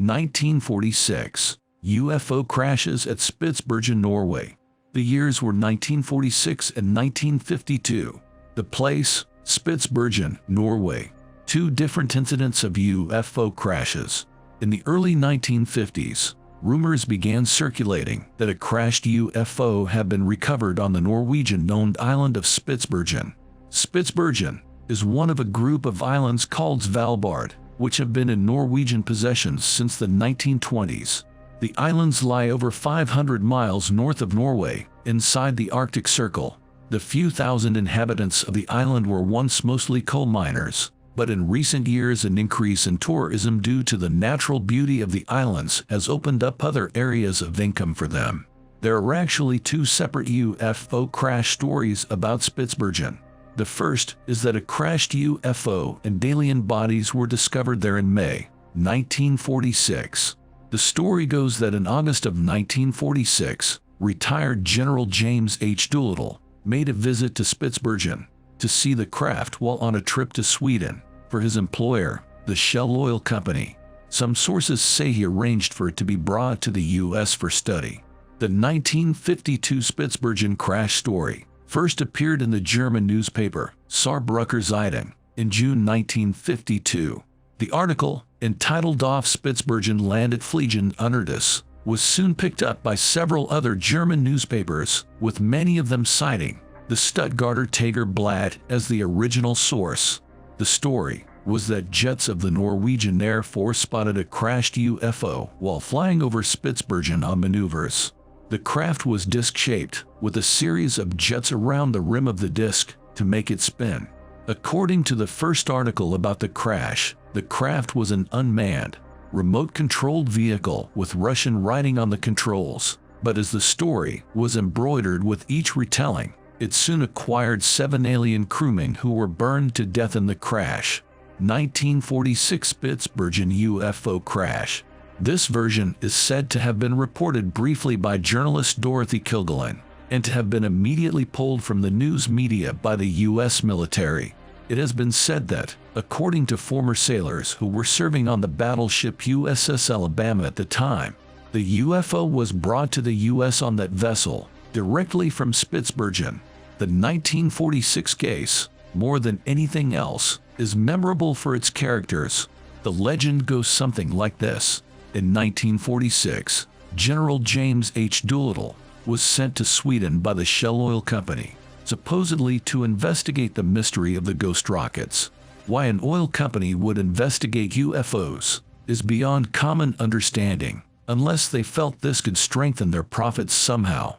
1946. UFO crashes at Spitzbergen, Norway. The years were 1946 and 1952. The place, Spitzbergen, Norway. Two different incidents of UFO crashes. In the early 1950s, rumors began circulating that a crashed UFO had been recovered on the Norwegian-owned island of Spitzbergen. Spitzbergen is one of a group of islands called Svalbard, which have been in Norwegian possession since the 1920s. The islands lie over 500 miles north of Norway, inside the Arctic Circle. The few thousand inhabitants of the island were once mostly coal miners, but in recent years an increase in tourism due to the natural beauty of the islands has opened up other areas of income for them. There are actually two separate UFO crash stories about Spitzbergen. The first is that a crashed UFO and alien bodies were discovered there in May 1946. The story goes that in August of 1946, retired General James H. Doolittle made a visit to Spitzbergen to see the craft while on a trip to Sweden for his employer, the Shell Oil Company. Some sources say he arranged for it to be brought to the U.S. for study. The 1952 Spitzbergen crash story first appeared in the German newspaper Saarbrücker Zeitung in June 1952. The article, entitled Off Spitzbergen landed Fliegen Unertes, was soon picked up by several other German newspapers, with many of them citing the Stuttgarter Tageblatt as the original source. The story was that jets of the Norwegian Air Force spotted a crashed UFO while flying over Spitzbergen on maneuvers. The craft was disc-shaped, with a series of jets around the rim of the disc to make it spin. According to the first article about the craft was an unmanned, remote-controlled vehicle with Russian writing on the controls, but as the story was embroidered with each retelling, it soon acquired 7 alien crewmen who were burned to death in the crash. 1946 Spitzbergen UFO crash. This version is said to have been reported briefly by journalist Dorothy Kilgallen, and to have been immediately pulled from the news media by the U.S. military. It has been said that, according to former sailors who were serving on the battleship USS Alabama at the time, the UFO was brought to the U.S. on that vessel, directly from Spitzbergen. The 1946 case, more than anything else, is memorable for its characters. The legend goes something like this. In 1946, General James H. Doolittle was sent to Sweden by the Shell Oil Company, supposedly to investigate the mystery of the ghost rockets. Why an oil company would investigate UFOs is beyond common understanding, unless they felt this could strengthen their profits somehow.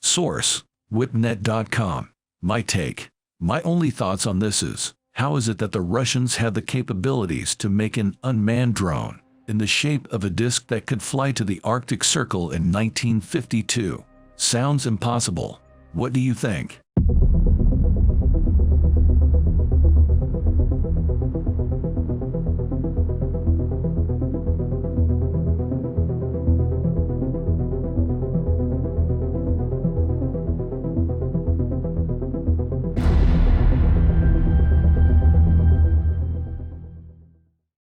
Source: Whipnet.com. My take. My only thoughts on this is, how is it that the Russians had the capabilities to make an unmanned drone in the shape of a disc that could fly to the Arctic Circle in 1952? Sounds impossible. What do you think?